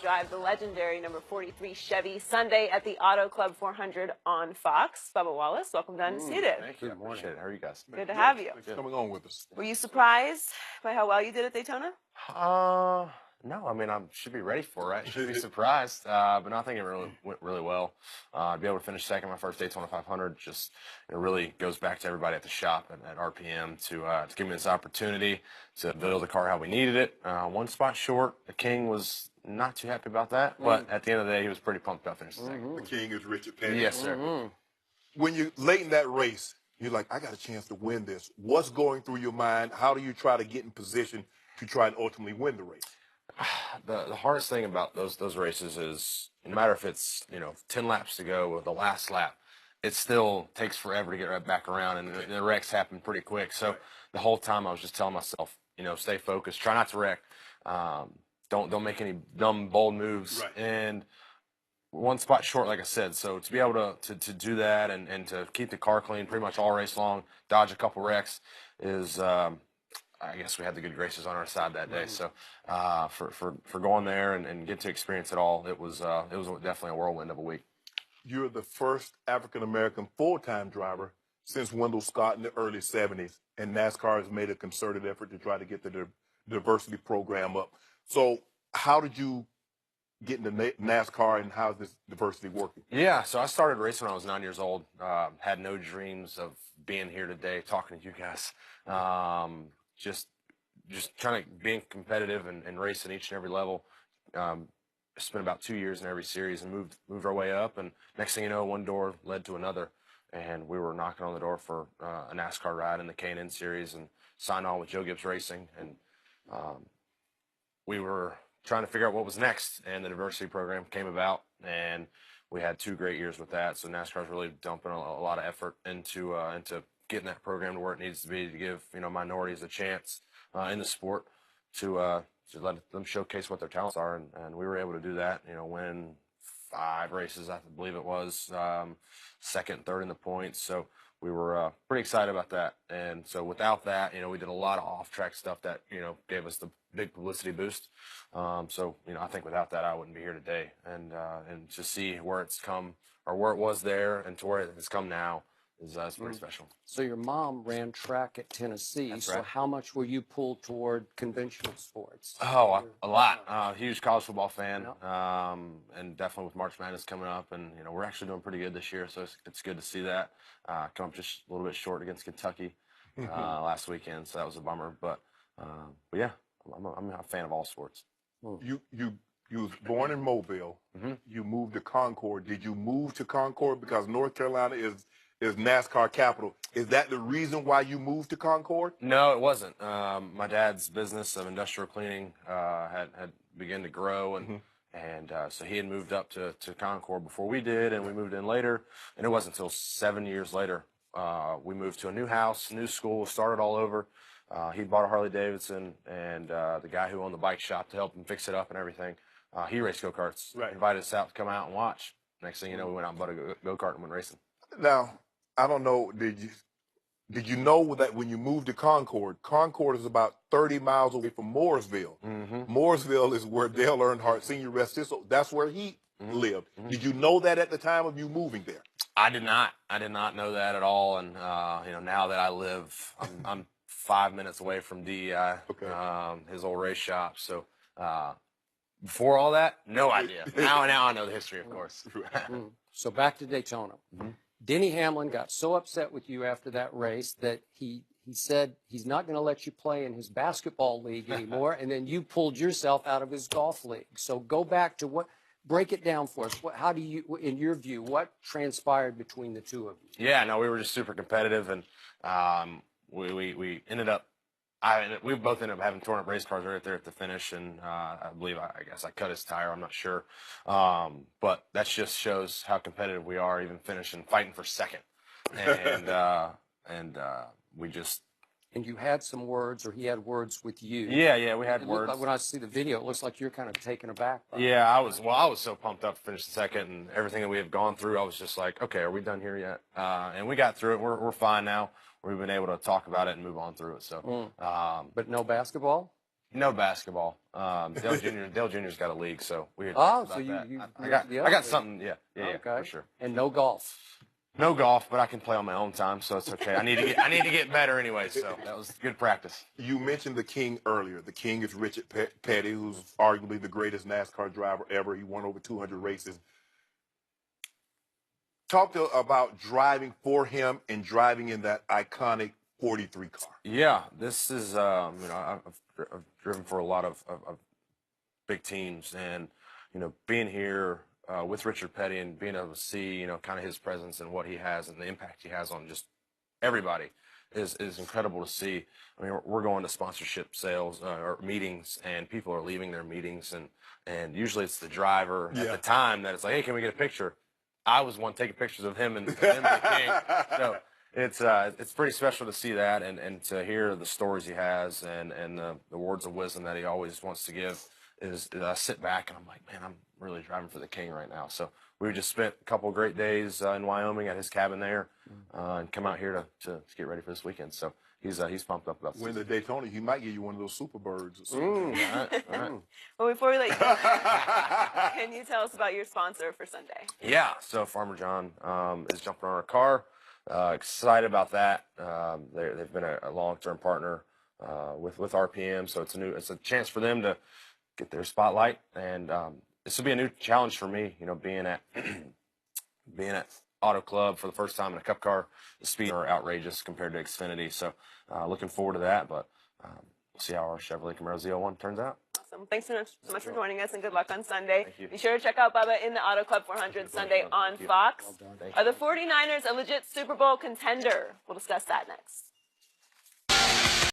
drive the legendary number 43 Chevy Sunday at the Auto Club 400 on Fox. Bubba Wallace, welcome to Undisputed. Thank you. Good morning. How are you guys? Good to have you. Thanks for coming on with us. Were you surprised by how well you did at Daytona? No. I mean, I should be ready for it. I should be surprised. But no, I think it really went really well. To be able to finish second my first Daytona 500 just really goes back to everybody at the shop at RPM to give me this opportunity to build the car how we needed it. One spot short. The King was not too happy about that, but at the end of the day, he was pretty pumped about finishing second. The King is Richard Petty. Yes, sir. When you're late in that race, you're like, I got a chance to win this. What's going through your mind? How do you try to get in position to try and ultimately win the race? The hardest thing about those races is no matter if it's 10 laps to go or the last lap, it still takes forever to get right back around, and the wrecks happen pretty quick. So the whole time I was just telling myself, stay focused, try not to wreck, don't make any dumb bold moves, and one spot short, like I said. So to be able to do that and to keep the car clean pretty much all race long, dodge a couple wrecks is. I guess we had the good graces on our side that day. So for going there and get to experience it all, it was definitely a whirlwind of a week. You're the first African-American full-time driver since Wendell Scott in the early 70s, and NASCAR has made a concerted effort to try to get the diversity program up. So how did you get into NASCAR, and how's this diversity working? Yeah, so I started racing when I was 9 years old. Had no dreams of being here today talking to you guys. Just trying to being competitive and racing each and every level. Spent about 2 years in every series and moved our way up. And next thing you know, one door led to another, and we were knocking on the door for a NASCAR ride in the K&N series and signed on with Joe Gibbs Racing. And we were trying to figure out what was next, and the diversity program came about, and we had 2 great years with that. So NASCAR's really dumping a lot of effort into getting that program to where it needs to be to give minorities a chance in the sport to let them showcase what their talents are, and we were able to do that. Win 5 races, I believe it was, second, third in the points. So we were pretty excited about that. And so without that, we did a lot of off-track stuff that gave us the big publicity boost. So I think without that, I wouldn't be here today. And to see where it's come, or where it was there, and to where it's come now, is pretty special. So your mom ran track at Tennessee. That's so right. How much were you pulled toward conventional sports? Oh, a lot. Huge college football fan, and definitely with March Madness coming up, and we're actually doing pretty good this year, so it's good to see that. Come up just a little bit short against Kentucky last weekend, so that was a bummer. But yeah, I'm a fan of all sports. You was born in Mobile. You moved to Concord. Did you move to Concord because North Carolina is NASCAR capital? Is that the reason why you moved to Concord? No, it wasn't. My dad's business of industrial cleaning had begun to grow, and so he had moved up to Concord before we did, and we moved in later. And it wasn't until 7 years later we moved to a new house, new school, started all over. He bought a Harley Davidson, and the guy who owned the bike shop to help him fix it up and everything, he raced go-karts. Invited us out to come out and watch. Next thing you know, we went out and bought a go-kart and went racing. Now, I don't know, did you know that when you moved to Concord is about 30 miles away from Mooresville. Mooresville is where Dale Earnhardt Sr. rests his soul. That's where he lived. Did you know that at the time of you moving there? I did not. I did not know that at all. And now that I live, I'm 5 minutes away from DEI, his old race shop. So before all that, no idea. Now I know the history, of course. So back to Daytona. Denny Hamlin got so upset with you after that race that he said he's not going to let you play in his basketball league anymore, and then you pulled yourself out of his golf league. So go back to break it down for us. How do you, in your view, what transpired between the two of you? Yeah, no, we were just super competitive, and we ended up, we both ended up having torn up race cars right there at the finish, and I believe, I guess I cut his tire, I'm not sure. But that just shows how competitive we are, even finishing, fighting for second. And we just... And you had some words, or he had words with you. Yeah, we had words. Like when I see the video, it looks like you're kind of taken aback by it. Yeah, I was so pumped up to finish the second, and everything that we have gone through, I was just like, okay, are we done here yet? And we got through it. We're fine now. We've been able to talk about it and move on through it. So, But no basketball? No basketball. Dale Jr.'s got a league, so we had Oh, talked so about that. you I got the I other got league. something. Yeah, Okay. for sure. And no golf. No golf, but I can play on my own time, so it's okay. I need to get better anyway. So that was good practice. You mentioned the King earlier. The King is Richard Petty, who's arguably the greatest NASCAR driver ever. He won over 200 races. Talk about driving for him and driving in that iconic 43 car. Yeah, this is I've driven for a lot of big teams, and being here with Richard Petty and being able to see kind of his presence and what he has and the impact he has on just everybody is incredible to see. I mean, we're going to sponsorship sales or meetings, and people are leaving their meetings, and usually it's the driver at the time that it's like, hey, can we get a picture? I was one taking pictures of him and the King. So it's pretty special to see that and to hear the stories he has and the words of wisdom that he always wants to give. Is I sit back and I'm like, man, I'm really driving for the King right now. So we just spent a couple of great days in Wyoming at his cabin there, and come out here to get ready for this weekend. So he's pumped up about Win the Daytona, he might give you one of those super birds or something. all right. Well, before we let you go, can you tell us about your sponsor for Sunday? Yeah, so Farmer John is jumping on our car. Excited about that. They've been a long-term partner with RPM, so it's a chance for them to get their spotlight, and this will be a new challenge for me. Being at Auto Club for the first time in a Cup car, the speeds are outrageous compared to Xfinity. So looking forward to that, but we'll see how our Chevrolet Camaro Z01 turns out. Awesome. Thanks so much for joining us, and good luck on Sunday. Thank you. Be sure to check out Bubba in the Auto Club 400 Sunday on Fox. Thank you. Are the 49ers a legit Super Bowl contender? We'll discuss that next.